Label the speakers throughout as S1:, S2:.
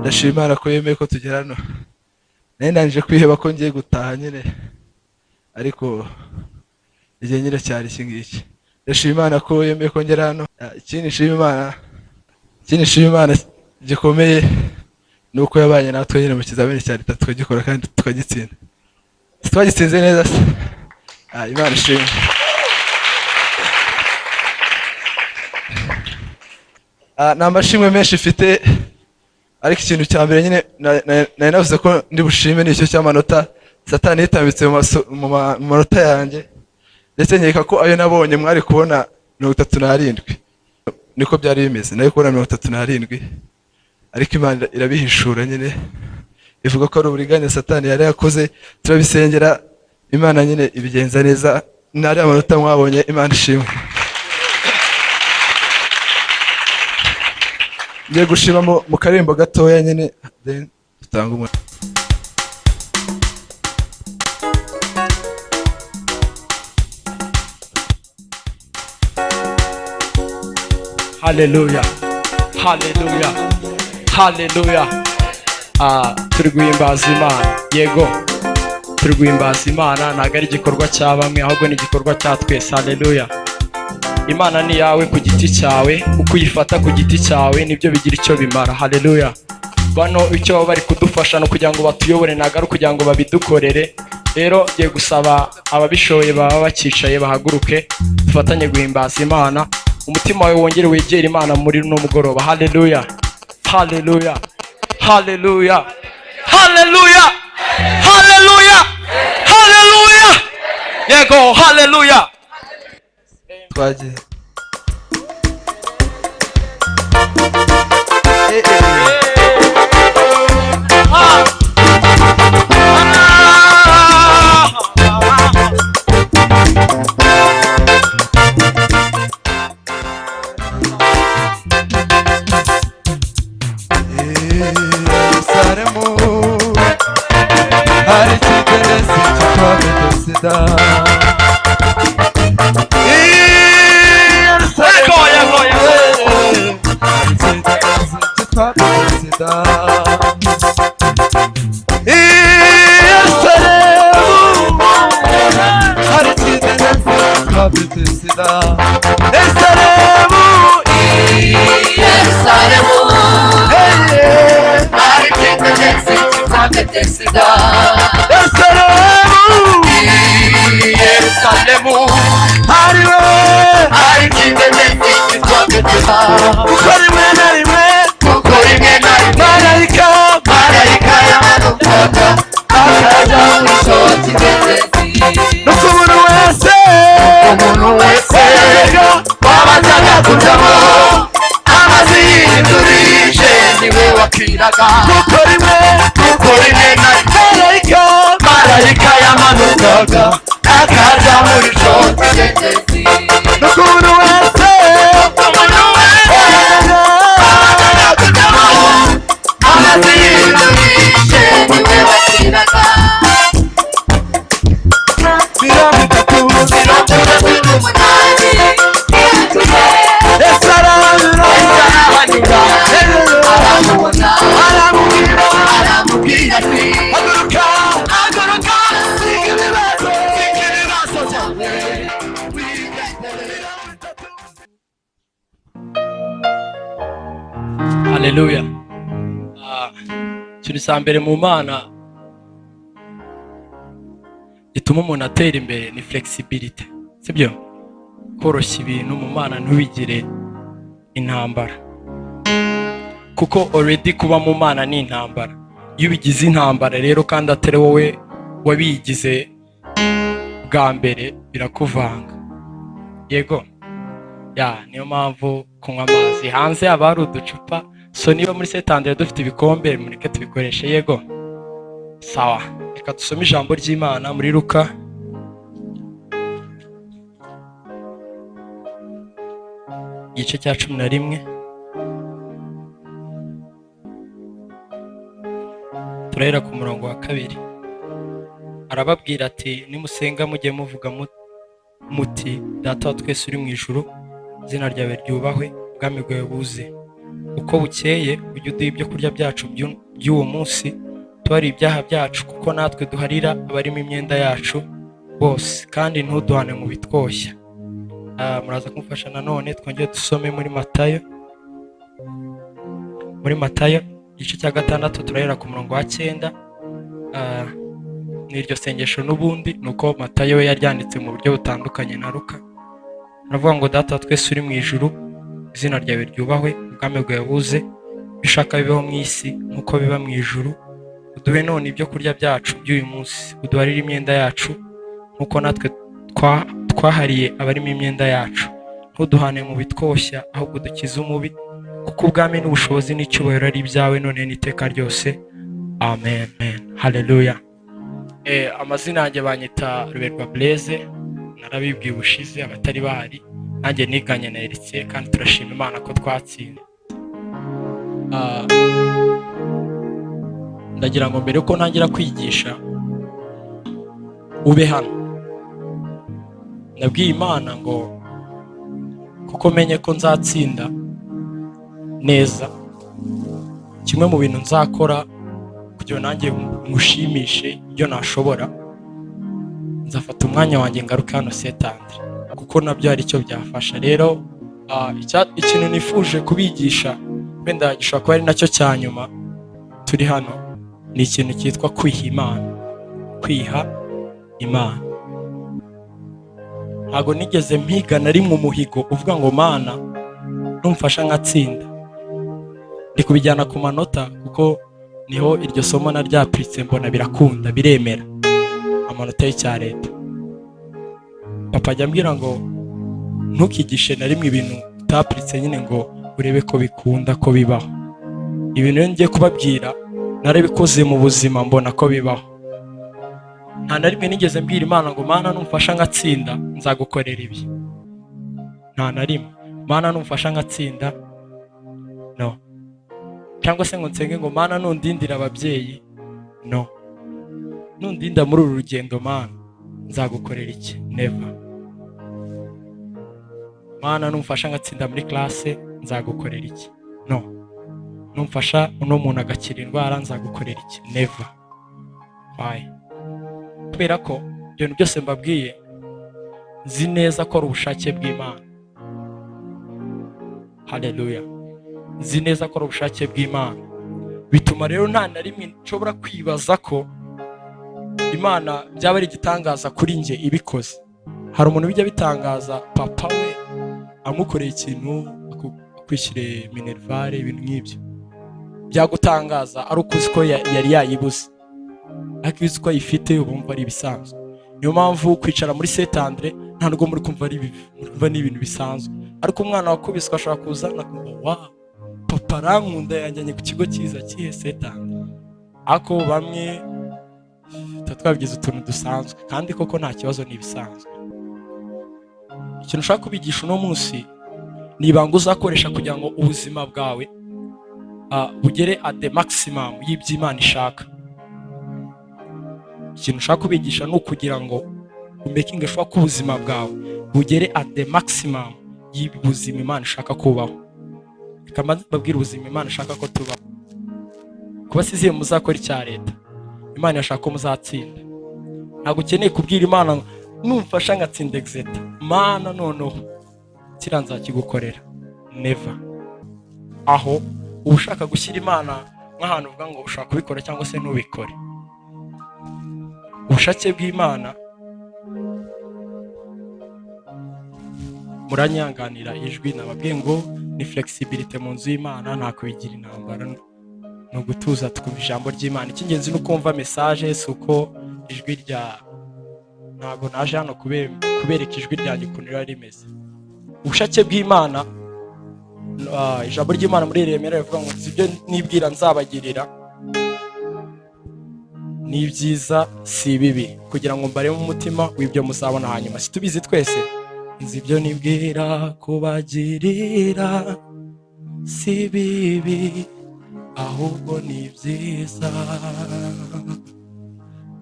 S1: ndashima Imana ko yemeye ko tugera hano. Nari ndangije kwiheba ko ngiye gutaha nyine, ariko igihe nyine cyari iki ngiki. Ndashima Imana ko yemeye ko ngera hano. Ikindi nshima Imana gikomeye ni uko yabanye natwe nyine mu kizamini cya leta tukagikora kandi tukagitsinda. Twagitsinze neza se? Imana ishimwe. Nta mashimwe menshi mfite, ariko ikintu cya mbere nyine nari navuze ko ndi bushime nicyo cy'amanota Satani yitambitse mu manota yanjye, ndetse nkeka ko ayo nabonye mwari kubona 37, niko byari bimeze. Nari kubona 37, ariko Imana irabihishura nyine ivuga ko ari uburiganya Satani yari yakoze. Turabisengera Imana nyine ibigenza neza, nari amanota mwabonye. Imana ishimwe. Ngiye gushima mu karembo gatoya nyine, then tutanga umwe.
S2: Hallelujah, hallelujah, hallelujah. Turi guhimbaza Imana. Yego, turi guhimbaza Imana, ntabwo ari igikorwa cya bamwe, ahubwo ni igikorwa cya twese. Hallelujah. Imana ni yawe ku giti cyawe, uko uyifata ku giti cyawe nibyo bigira icyo bimara. Hallelujah. Bano icyo baba bari kudufasha no kugira ngo batuyobore, ntabwo ari kugira ngo babidukorere. Rero ngiye gusaba ababishoboye baba bakicaye bahaguruke, dufatanye guhimbaza Imana. Umutima wawe wongere wegere Imana muri no mugoroba. Hallelujah, hallelujah, hallelujah, hallelujah, hallelujah, hallelujah. Yego, hallelujah.
S1: Twagiye. Hari kigeresi cyitwa Bethesda.
S2: Hallelujah. Ikintu cya mbere mu Mana gituma umuntu atera imbere ni flexibility, sibyo? Koroshya ibintu mu Mana, ntubigire intambara, kuko already kuba mu Mana ni intambara. Iyo ubigize intambara rero kandi atari wowe wabigize bwa mbere, birakuvanga. Yego, niyo mpamvu kunywa amazi hanze haba hari uducupa, so niba muri setandere dufite ibikombe mureke tubikoreshe. Yego, sawa. Reka dusome ijambo ry'Imana muri Luka igice cya 11, turahera ku murongo wa 2. Arababwira ati, nimusenga mujye muvuga muti, Data wa twese uri mu ijuru, izina ryawe ryubahwe, ubwami bwawe buze, uko bukeye ujye uduha ibyo kurya byacu by'uwo munsi, tubari ibyaha byacu kuko natwe duharira abarimo imyenda yacu bose, kandi ntuduhane mu bitwoshya. Muraza kumfasha nanone twongere dusome muri Matayo igice cya 6 turahera ku murongo wa 9. Ni iryo sengesho n'ubundi nuko Matayo we yaryanditse mu buryo butandukanye na Luka. Aravuga ngo data twese uri mu ijuru, izina ryawe ryubahwe, ubwami bwawe buze, bishaka bibeho mu isi nkuko biba mu ijuru. Uduhe none ibyo kurya byacu by'uyu munsi, uduharire imyenda yacu nkuko natwe twahariye abarimo imyenda yacu, ntuduhane mu bitwoshya ahubwo dukize umubi, kuko ubwami n'ubushobozi n'icyubahiro ari ibyawe none n'iteka ryose. Amen. Haleluya. Amazina yanjye banyita Ruberwa Blaise, narabibwiye ubushize abatari bahari, nanjye niganye na Eritsiye kandi turashima Imana ko twatsinze. Ndagira ngo mbere ko ntangira kwigisha ube hano, nabwiye Imana ngo kuko menye ko nzatsinda neza, kimwe mu bintu nzakora kugira nanjye mushimishe ibyo nashobora, nzafata umwanya wanjye ngaruka hano St Andre kuko nabyo hari icyo byafasha. Rero ikintu nifuje kubigisha wenda gishobora kuba ari nacyo cya nyuma turi hano, ni ikintu cyitwa kwiha Imana. Ntago nigeze mpiga na rimwe umuhigo uvuga ngo Mana numfasha nkatsinda. Ndi kubijyana ku manota kuko niho iryo somo na ryapritse mbona birakunda biremera amanota y'icya leta. Papa ajya ambwira ngo ntukigishe na rimwe ibintu utapritse nyine ngo urebe ko bikunda ko bibaho. Ibintu rero ngiye kubabwira narabikoze mu buzima mbona ko bibaho. Nta na rimwe nigeze mbwira Imana ngo Mana numfasha nkatsinda nzagukorera ibi. Nta na rimwe. Mana numfasha nkatsinda, no. Cyangwa se ngo nsenge ngo Mana nundindira ababyeyi, no. Nundinda muri uru rugendo Mana nzagukorera iki, never. Mana numfasha nkatsinda muri classe nzagukorera iki, no. Numfasha uno muntu agakira indwara nzagukorera iki, never. Why? Kubera ko ibintu byose mbabwiye nzi neza ko ari ubushake bw'Imana. Haleluya. Nzi neza ko ari ubushake bw'Imana, bituma rero nta na rimwe nshobora kwibaza ko Imana byaba ari igitangaza kuri njye ibikoze. Hari umuntu bijya bitangaza papa we amukoreye ikintu akwishyire minervare, ibintu nk'ibyo byagutangaza ari ukuzi ko yari yayibuze, ariko uzi ko ayifite ubumva ari ibisanzwe. Niyo mpamvu kwicara muri St Andre nta nubwo muri kumva ari bibi, muri ni ibintu bisanzwe. Ariko umwana wakubiswe ashobora kuzana kumva wow, papa arankunda yanjyanye ku kigo cyiza kihe St Andre. Ako bamwe twabigize utuntu dusanzwe kandi koko nta kibazo ni ibisanzwe. Ikintu ushaka kubigisha uno munsi ni ibanga uzakoresha kugira ngo ubuzima bwawe bugere at the maximum y'iby'Imana ishaka. Ikintu ushaka kubigisha ni ukugira ngo umakinge sure ko ubuzima bwawe bugere at the maximum y'ubuzima Imana ishaka kubaho. Kama babwira ubuzima Imana ishaka ko tubaho. Kuba siziye muzakora icya leta, Imana yashaka ko muzatsinda. Ntabwo ukeneye kubwira Imana numfasha ngatsinda exeta, Mana noneho kiranza kigukorera, never. Aho ushaka gushyira Imana nk'ahantu uvuga ngo ushaka kubikora cyangwa se ntubikore. Ubushake bw'Imana, muranyanganira ijwi nababwiye ngo ni flexibility mu nzu y'Imana, nta kubigira intambara, no gutuza twumva ijambo ry'Imana. Icy'ingenzi ni ukumva message, suko ijwi rya ntago naje hano kubereka ijwi ryanjye ukuntu riri rimeze. Ubushake bw'Imana, ijambo ry'Imana muri Yeremiya rivuga ngo ibyo nibwira nzabagirira ni byiza si bibi, kugira ngo mbare mu mutima w'ibyo muzabona hanyuma. Situbizi twese, nzi ibyo nibwira kubagirira si bibi ahubwo ni byiza,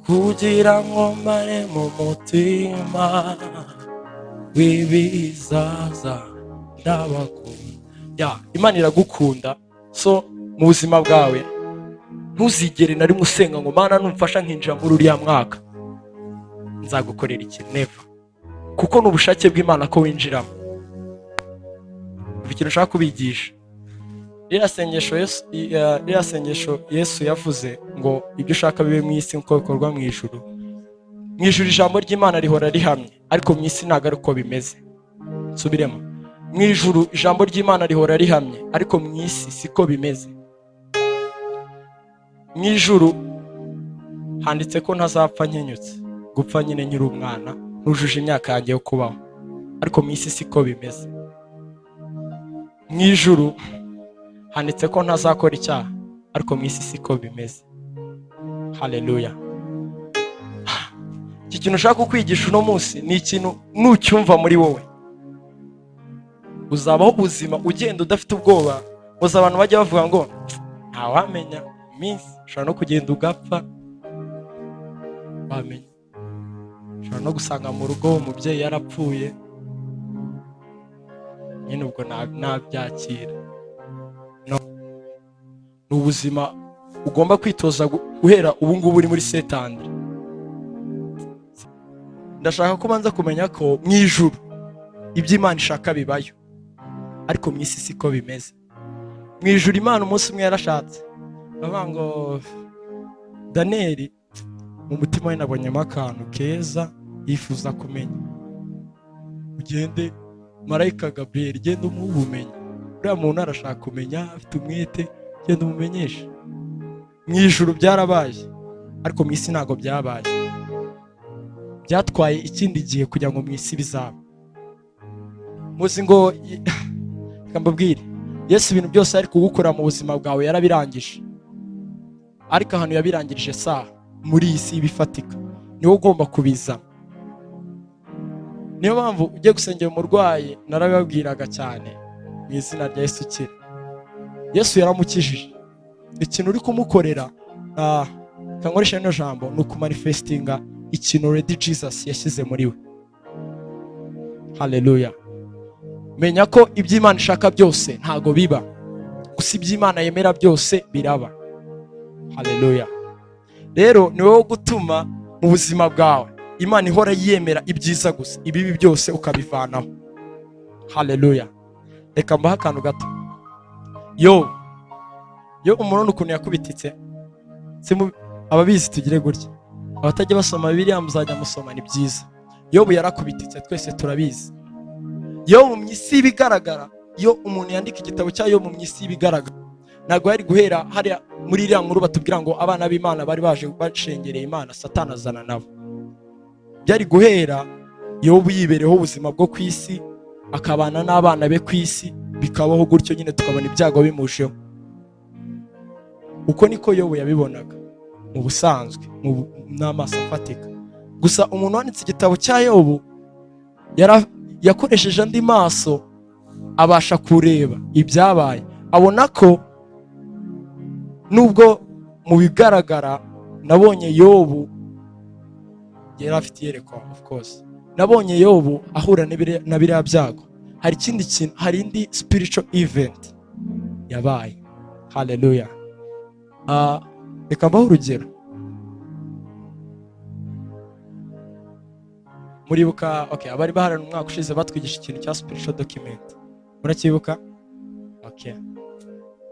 S2: kugira ngo mbare mu mutima w'ibizaza ndabakunda. Imana iragukunda So mu buzima bwawe ntuzigere na rimwe usenga ngo Mana numfasha nkinjira muri uriya mwaka nzagukorera iki. Never. Kuko ni ubushake bw'Imana ko winjiramo. Ikintu ushaka kubigisha, iriya sengesho Yesu yavuze ngo ibyo ushaka bibe mu isi nk'uko bikorwa mu ijuru. Mu ijuru ijambo ry'Imana rihora rihamye, ariko mu isi ntabwo ari uko bimeze. Subiremo. Mu ijuru ijambo ry'Imana rihora rihamye, ariko mu isi siko bimeze. Mu ijuru handitse ko ntazapfa nkenyutse, gupfa nyine nyiri umwana nujuje imyaka yanjye yo kubaho, ariko mu isi siko bimeze. Mu ijuru handitse ko ntazakora icyaha, ariko mu isi siko bimeze. Haleluya. Iki kintu ushaka kukwigisha uno munsi ni ikintu nucyumva muri wowe uzabaho ubuzima ugenda udafite ubwoba. Uza abantu bajya bavuga ngo ntawamenya iminsi, ushobora no kugenda ugapfa, wamenya ushobora no gusanga mu rugo umubyeyi yarapfuye, nyine ubwo nabyakira. Ni ubuzima ugomba kwitoza guhera ubu ngubu uri muri setandre. Ndashaka ko banza kumenya ko mu ijuru ibyo Imana ishaka bibayo, ariko mu isi siko bimeze. Mu ijuru Imana umunsi umwe yarashatse, bavuga ngo Daniyeli mu mutima we nabonyemo akantu keza yifuza kumenya. Ugende marayika Gabriel, genda umuhe ubumenyi. Uriya muntu arashaka kumenya, afite umwete, genda umumenyeshe. Mu ijuru byarabaye, ariko mu isi ntabwo byabaye. Byatwaye ikindi gihe kugira ngo mu isi bizaba. Muzi ngo kambabwire, Yesu ibintu byose ari kugukora mu buzima bwawe yarabirangije, ariko ahantu yabirangirije saha muri iyi si bifatika niwo ugomba kubiza. Niyo mpamvu ugiye gusengera umurwayi narabibabwiraga cyane mu izina rya Yesu kira. Yesu yaramukijije. Ikintu uri kumukorera kankoresha no jambo ni ukumanifestinga ikintu already Jesus yashyize muri we. Haleluya. Menya ko ibyo Imana ishaka byose ntago biba, gusa ibyo Imana yemera byose biraba. Haleluya. Rero ni wowe gutuma mu buzima bwawe Imana ihora yemera ibyiza gusa, ibibi byose ukabivanaho. Haleluya. Reka mbaha akantu gato. Yo umuntu ukuntu yakubititse, ababizi tugire gutya. Abatajya basoma Bibiliya muzajya musoma, ni byiza. Yobu yarakubititse, twese turabizi. Yobu mu isi bigaragara, iyo umuntu yandika igitabo cya Yobu mu isi bigaragara, ntabwo yari guhera hari muri iriya nkuru batubwira ngo abana b'Imana bari baje bashengereye Imana, Satani azana nabo. Byari guhera Yobu yibereho ubuzima bwo ku isi, akabana n'abana be ku isi, bikabaho gutyo nyine tukabona ibyago bimusheho. Uko niko Yobu yabibonaga mu busanzwe, n'amaso afatika. Gusa umuntu wanditse igitabo cya Yobu yakoresheje andi maso, abasha kureba ibyabaye, abona ko nubwo mu bigaragara nabonye Yobu yari afite iyerekwa, of course nabonye Yobu ahura na biriya byago, hari ikindi kintu, hari indi spiritual event yabaye. Haleluya. Reka mbaho urugero. Muribuka abari baharana umwaka ushize batwigisha ikintu cya spiritual document, murakibuka?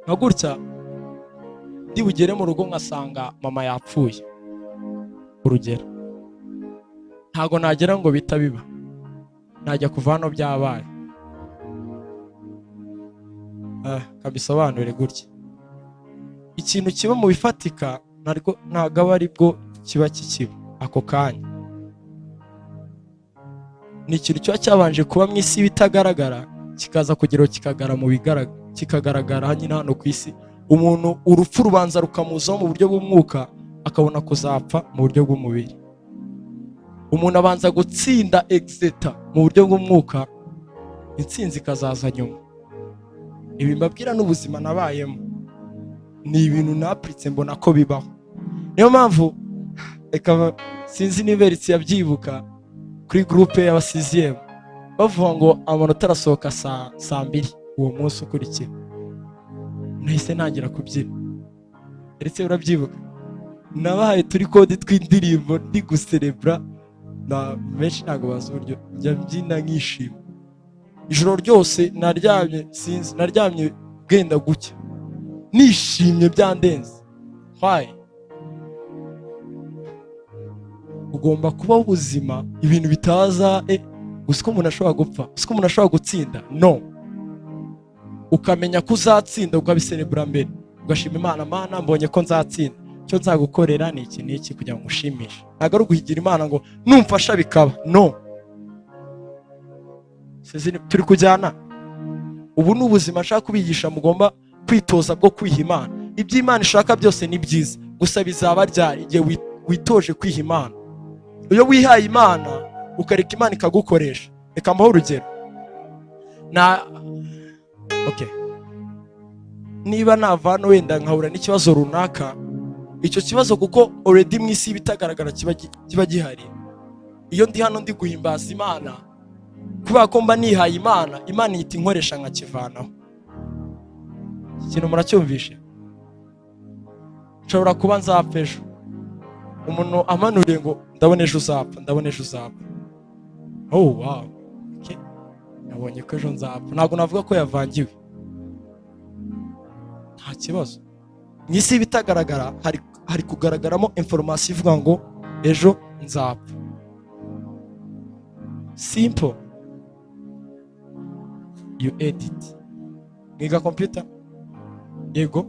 S2: Nka gutya ndi bugere mu rugo nkasanga mama yapfuye, urugero, ntago nagera ngo bita biba, najya kuva hano byabaye. Kabisobanure gutya. Ikintu kiba mu bifatika ntabwo aba ari bwo kiba kikiba ako kanya. Ni ikintu kiba cyabanje kuba mu isi bitagaragara, kikaza kugeraho kikagaragara nyine hano ku isi. Umuntu urupfu rubanza rukamuzaho mu buryo bw'umwuka, akabona kuzapfa mu buryo bw'umubiri. Umuntu abanza gutsinda exeta mu buryo bw'umwuka, intsinzi ikazaza nyuma. Ibi mbabwira n'ubuzima nabayemo, ni ibintu napuritse mbona ko bibaho. Niyo mpamvu sinzi niba Eritsi yabyibuka kuri groupe y'abasiziyemu bavuga ngo amanota arasohoka saa 2 uwo munsi ukurikira. nahise ntangira kubyina. Ndetse urabyibuka nabahaye turi kode tw'indirimbo ndi guserebra na menshi ntago bazi uburyo njya mbyina nkishima. Ijoro ryose naryamye sinzi, naryamye bwenda gucya nishimye byandenze. Why? Ugomba kuba ubuzima ibintu bitaza gusa ko umuntu ashobora gupfa, gusa ko umuntu ashobora gutsinda. No, ukamenya ko uzatsinda ukabiserebura mbere, ugashima Imana, Mana mbonye ko nzatsinda, cyo nzagukorera ni iki n'iki kugira ngo mushimishe. Ntabwo ari uguhigira Imana ngo numfasha bikaba. No, turi kujyana. Ubu ni ubuzima nshaka kubigisha, mugomba kwitoza bwo kwiha Imana. Ibyo Imana ishaka byose ni byiza, gusa bizaba ryari igihe witoje kwiha Imana. Iyo wihaye Imana ukareka Imana ikagukoresha. Reka mbaho urugero. Niba navana wenda nkahura n'ikibazo runaka, icyo kibazo kuko already mu isi bitagaragara kiba gihari. Iyo ndi hano ndi guhimbaza Imana, kubera ko mba nihaye Imana, Imana ihita inkoresha nkakivanaho. Ikintu muracyumvishe? Nshobora kuba nzapfa ejo, umuntu amanuriye ngo ndabona ejo uzapfa, ndabona ejo uzapfa. Oh wow, okay, nabonye ko ejo nzapfa. Ntabwo navuga ko yavangiwe, nta kibazo. Mu isi bitagaragara hari kugaragaramo information ivuga ngo ejo nzapfa. Simple. You edit. Mwiga computer? Yego.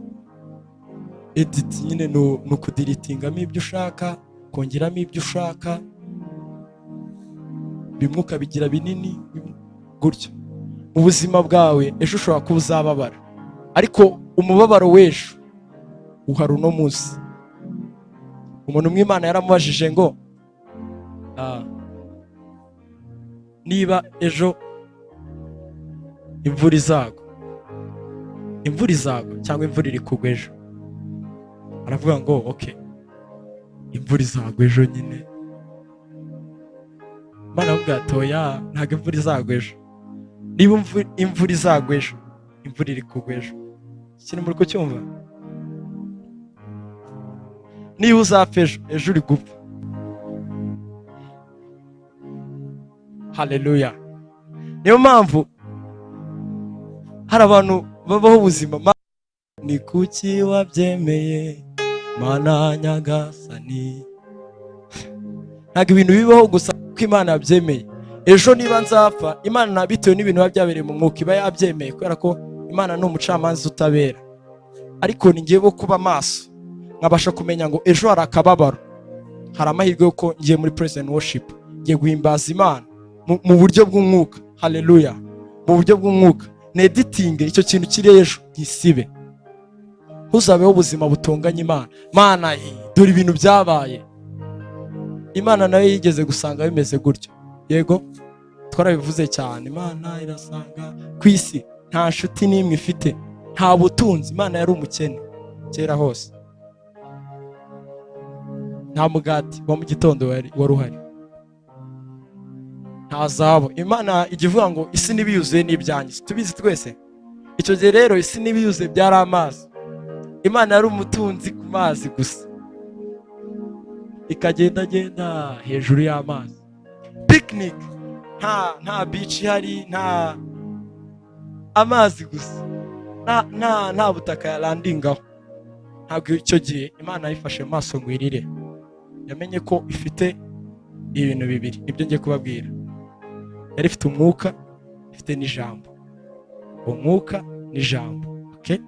S2: Edit nyine no kudiritingamo ibyo ushaka, kongeramo ibyo ushaka, bimwe ukabigira binini gutyo. Mu buzima bwawe ejo ushobora kuba uzababara, ariko umubabaro w'ejo uhari uno munsi. Umuntu umwe Imana yaramubajije ngo niba ejo imvura izagwa cyangwa imvura iri kugwa ejo, aravuga ngo okay, imvura izagwa ejo nyine. Imana avuga ati oya, ntabwo imvura izagwa ejo. Niba imvura izagwa ejo, imvura iri kugwa ejo. Ikintu muri kucyumva? Niba uzapfa ejo uri gupfa. Haleluya. Niyo mpamvu hari abantu babaho ubuzima. Ni kuki wabyemeye Mana Nyagasani? Ntabwo ibintu bibaho gusa ko Imana yabyemeye. Ejo niba nzapfa, Imana bitewe n'ibintu biba byabereye mu mwuka iba yabyemeye, kubera ko Imana ni umucamanza utabera. Ariko ni ngiye bo kuba maso, nkabasha kumenya ngo ejo hari akababaro, hari amahirwe yuko ngiye muri praise and worship, ngiye guhimbaza Imana mu buryo bw'umwuka. Haleluya. Mu buryo bw'umwuka ne editing icyo kintu kiri ejo gisibe. Uzabeho ubuzima butunganye Imana. Mana dore ibintu byabaye. Imana nayo yigeze gusanga bimeze gutyo. Yego twarabivuze cyane. Imana irasanga ku isi nta nshuti n'imwe ifite, nta butunzi. Imana yari umukene kera hose, nta mugati wa mu gitondo wari uhari, nta zabo. Imana igivuga ngo isi nibiyuzuye n'ibyanjye, tubizi twese. Icyo gihe rero isi nibiyuzuye byari amazi. Imana yari umutunzi ku mazi gusa, ikagenda hejuru y'amazi. Picnic, nta beach ihari, nta amazi gusa, nta butaka yalandingaho. Ntabwo icyo gihe Imana yifashe maso ngo irire, yamenye ko ifite ibintu bibiri. Nibyo ngiye kubabwira. Yari ifite umwuka, ifite n'ijambo. Umwuka n'ijambo. Okay?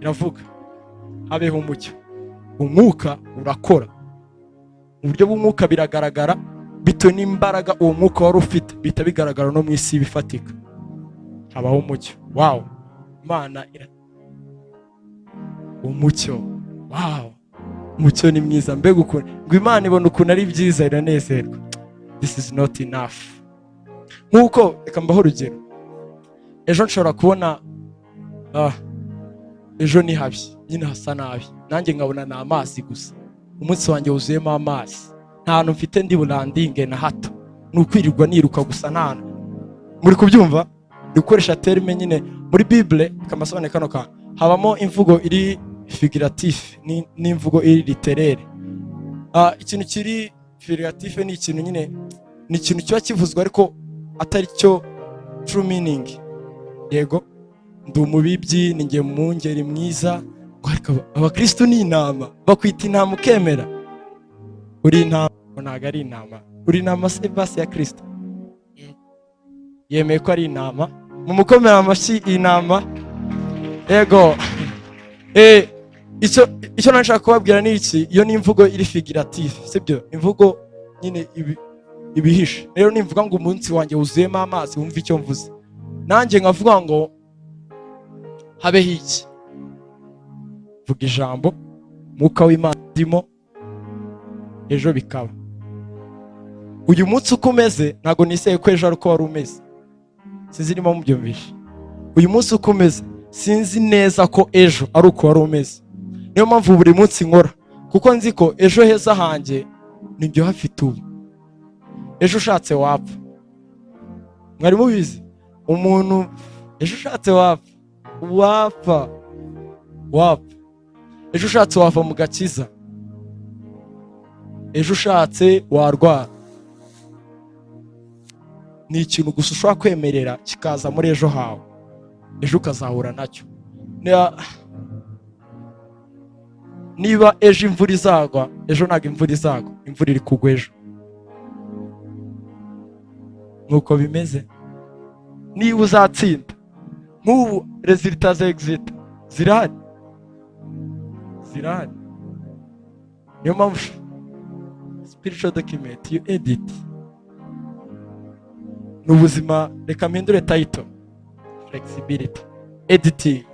S2: Iravuga habeho umucyo. Umwuka urakora. Mu buryo bw'umwuka biragaragara, bitewe n'imbaraga uwo mwuka wari ufite, bita bigaragara no mu isi bifatika. Habaho umucyo. Wow. Imana umucyo. Wow. Umucyo ni mwiza. Mbega ukuntu ngo Imana ibona ukuntu ari byiza, iranezerwa. This is not enough. Nkuko reka mbaho urugero. Ejo nshobora kubona ejo ni habi, nyine hasa nabi, nanjye nkabona na amazi gusa. Umunsi wanjye wuzuyemo amazi, nta hantu mfite ndi bulandinge na hato, nukwirirwa niruka gusa. Nta muri kubyumva? Dukoresha terme nyine muri Bible kamasobanura kano ka habamo imvugo iri figuratif n'imvugo iri literaire. Ikintu kiri figuratif ni ikintu nyine ni ikintu kiba kivuzwa ariko atari cyo true meaning. Yego, ndi umubibyi, ni nge mungeri mwiza, abakristo ni intama, bakwita intama ukemera. Uri intama ntago ari intama, uri intama se basi ya Kristo. Yemeye ko ari intama, mumukomera amashyi intama. Yego. Icyo nashaka kubabwira ni iki, iyo ni imvugo iri figurative, sibyo? Imvugo nyine ibihisha. Rero nimvuga ngo umunsi wanjye wuzuyemo amazi, wumva icyo mvuze. Nanjye nkavuga ngo habeho iki, vuga ijambo, Mwuka w'Imana ndimo, ejo bikaba. Uyu munsi uko umeze ntago niseye ko ejo ari uko wari umeze. Sinzi niba mubyumvishe. Uyu munsi uko umeze sinzi neza ko ejo ari uko wari umeze. Niyo mpamvu buri munsi nkora, kuko nzi ko ejo heza hanjye nibyo hafite ubu. Ejo ushatse wapfa. Mwari mubizi? Umuntu ejo ushatse wapfa. Ejo ushatse wava mu gakiza. Ejo ushatse warwara. Ni ikintu gusa ushobora kwemerera kikaza muri ejo hawe, ejo ukazahura nacyo. Niba ejo imvura izagwa, ejo ntabwo imvura izagwa, imvura iri kugwa ejo. Nuko bimeze. Niba uzatsinda, nk'ubu resultat za exit zirahari. Niyo mpamvu spiritual document you edit. N'ubuzima, reka mpindure title, flexibility, editing.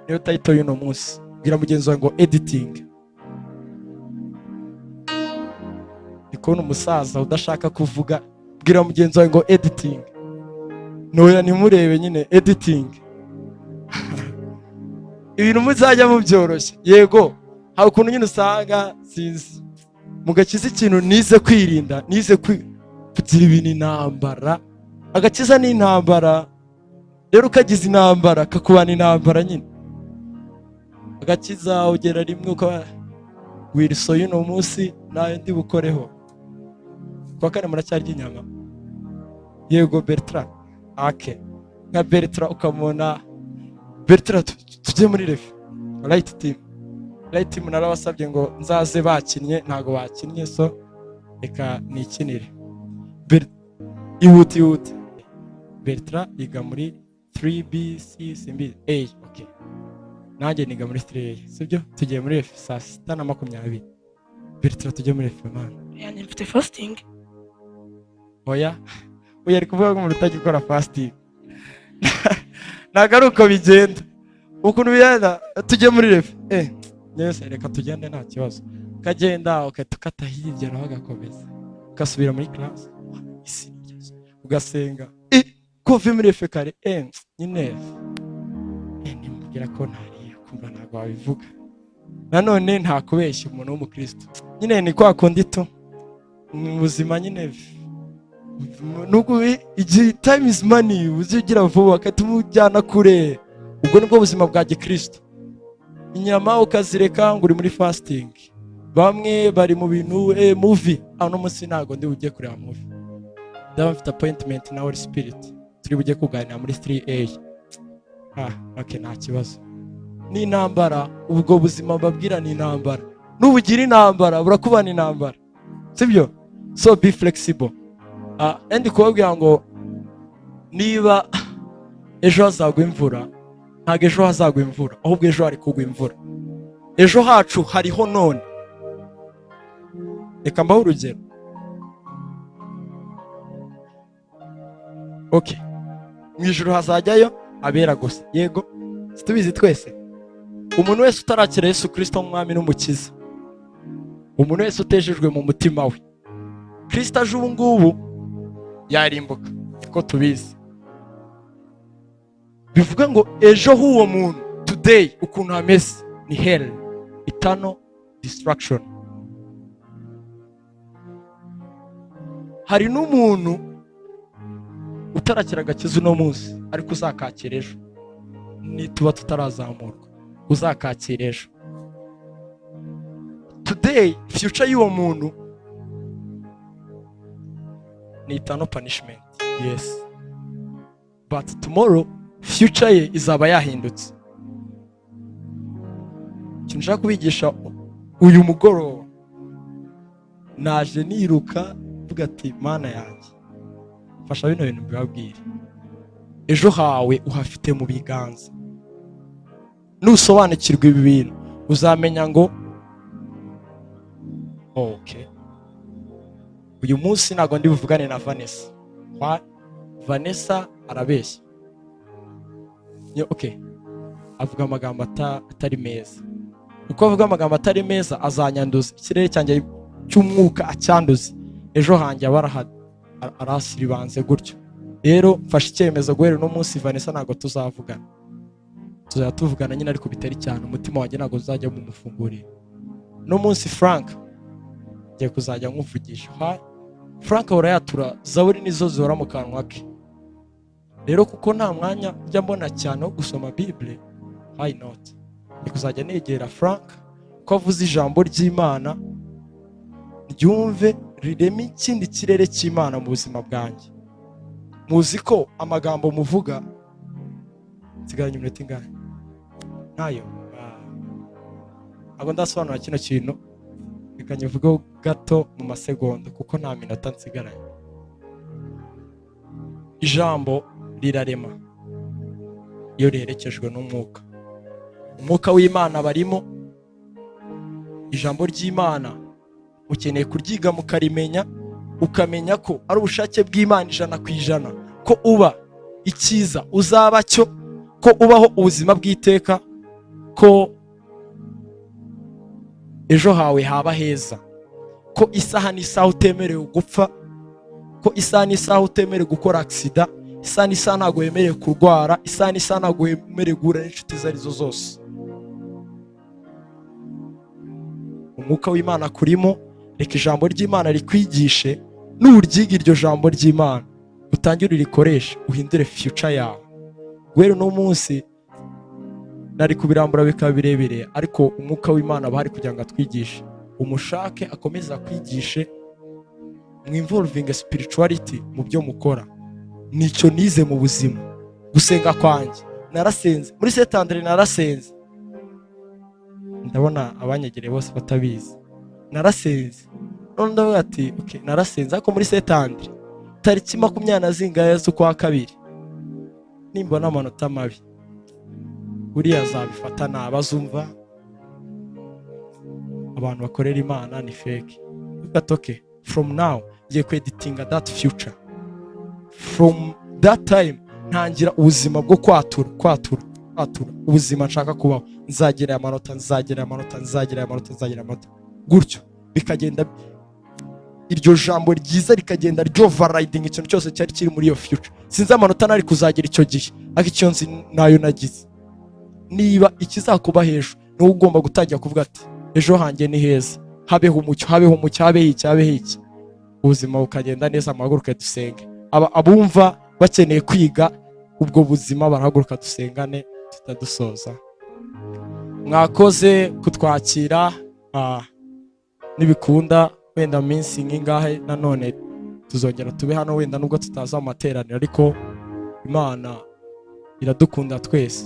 S2: Niyo title y'uno munsi. Bwira mugenzi wawe ngo editing. Ndikubona umusaza udashaka kuvuga, bwira mugenzi wawe ngo editing. Noya nimurebe nyine editing. Ibintu muzajya mubyoroshye. Yego, hari ukuntu nyine usanga sinzi mugakiza ikintu nize kwirinda, nize kugira ibintu intambara. Agakiza ni intambara. Rero ukagize intambara kakubana intambara nyine. Agakiza ugera rimwe uka Wilson y'uno munsi nayo ndi bukoreho. Kwa kane muracyarya inyama. Yego Bertrand. Nka Bertrand ukamona Bertrand tujye muri refi. Right team narabasabye ngo nzaze bakinnye, ntago bakinnye, so reka nikinire. Ihute. Bertrand yiga muri 3B C simbi A. Okay. Nanjye niga muri 3A. Sibyo? Tugiye muri F saa 6:20. Bertrand tujye muri F man.
S3: Yani mfite fasting.
S2: Oya ari kuvuga ngo umuntu utagikora fasting. Ntago ari uko bigenda. Ukuntu bigenda tujye muri F. Nese reka tugende nta kibazo. Kagenda ukatukata hirya naho gakomeza. Ukasubira muri class. Ugasenga. Kuva muri F kare nyine. Nimbwira ko ntari kumva ntago wabivuga. Nanone nta kubeshya umuntu w'umukristo. Nyine ni kwa kundi tu. Mu buzima nyine nuko igihe time is money uzigira vuba akatumujyana kure. Ubwo nibwo buzima bwa Gikristo. Inyama ukazireka ngo uri muri fasting. Bamwe bari mu bintu movie. Ano munsi ntago ndi bugiye kureba movie. Ndaba mfite appointment na Holy Spirit. Turi bugiye kuganira muri 3A. Okay, nta kibazo. Ni intambara, ubwo buzima babwira ni intambara. Nubugira intambara burakubana intambara. Sibyo? So be flexible. Ndi kubabwira ngo niba ejo hazagwa imvura, ntago ejo hazagwa imvura, ahubwo ejo hari kugwa imvura. Ejo hacu hariho none. Reka mbaho urugero. Okay. Mwijuru hazajyayo abera gusa. Yego. Situbizi twese. Umuntu wese utarakira Yesu Kristo nk'umwami n'umukiza. Umuntu wese utejejwe mu mutima we. Kristo aje ubu ngubu yarimbuka. Niko tubizi. Bivuga ngo ejo h'uwo muntu today ukuntu hameze ni hell, eternal destruction. Hari n'umuntu utarakira agakiza uno munsi ariko uzakakira ejo nituba tutarazamurwa. uzakakira ejo. Today future y'uwo muntu ni eternal punishment, yes, but tomorrow future ye izaba yahindutse. Ikintu nshaka kubigisha uyu mugoroba, naje niruka mvuga ati Mana yanjye fasha bino bintu mbibabwire. Ejo hawe uhafite mu biganza. Nusobanukirwa ibi bintu uzamenya ngo okay, uyu munsi ntago ndi buvugane na Vanessa. Vanessa arabeshya. Okay, avuga amagambo atari meza. Uko avuga amagambo atari meza azanyanduza, ikirere cyanjye cy'umwuka acyanduze. Ejo hanjye arasiribanze gutyo. Rero mfashe icyemezo guhera no munsi Vanessa ntago tuzavugana. Tuzajya tuvugana nyine ariko bitari cyane, umutima wanjye ntago uzajya mu mufungurira. No munsi Frank ngiye kuzajya nkuvugisha. Frank ahora yatura Zaburi nizo zihora mu kanwa ke. Rero kuko nta mwanya ujya mbona cyane wo gusoma Bible, why not? Kuzajya negera Frank ko avuze ijambo ry'Imana ryumve rirema ikindi kirere cy'Imana mu buzima bwanjye. Muzi ko amagambo muvuga nsigaranye iminota ingahe? Ntayo. Ago ndasobanura kino kintu bikanye vuga gato mu masegonda kuko nta minota nsigaranye. Ijambo rirarema iyo riherekejwe n'umwuka. Umwuka w'Imana barimo. Ijambo ry'Imana ukeneye kuryiga mukarimenya, ukamenya ko ari ubushake bw'Imana 100%, ko uba icyiza uzaba cyo, ko ubaho ubuzima bw'iteka, ko ejo hawe haba heza, ko isaha n'isaha utemerewe gupfa, ko isaha n'isaha utemerewe gukora accident, isaha n'isaha ntago wemerewe kurwara, isaha n'isaha ntago wemerewe guhura n'inshuti zarizo zose. Umwuka w'Imana kurimo, reka ijambo ry'Imana rikwigishe, n'uryiga iryo jambo ry'Imana utangire urikoreshe uhindure future yawe. Guhera no munsi nari kubirambura bikaba birebire, ariko umwuka w'Imana bahari kugira ngo atwigishe, umushake akomeza kwigishe, mwinvolving spirituality mu byo mukora. Nicyo nize mu buzima. Gusenga kwanjye narasenze muri Saint Andre, narasenze. Ndabona abanyegereye bose batabizi. Narasenze. None ndavuga ati okay, narasenze ariko muri Saint Andre tariki 20 zingahe z'ukwa kabiri nimbona amanota mabi uriya azabifata nabazumva abantu bakorera Imana ni fake. But okay, from now ngiye kweditinga that future. From that time ntangira ubuzima bwo kwatura ubuzima nshaka kubaho. Nzagira amanota gutyo bikagenda, iryo jambo ryiza rikagenda ryoverriding ikintu cyose cyari kiri muri iyo future. Sinzi amanota nari kuzagira icyo gihe, ariko icyo nzi nayo nagize. Niba ikizakuba hejuru no ugomba gutangira kuvuga ati ejo hanjye ni heza, habeho umucyo, habe iki, ubuzima bukagenda neza. Amahaguruke dusenge. Abumva bakeneye kwiga ubwo buzima barahaguruka dusengane tutadusoza. Mwakoze kutwakira, nibikunda wenda minsi ngingahe nanone tuzongera tube hano, wenda nubwo tutaza mu materaniro, ariko Imana iradukunda twese.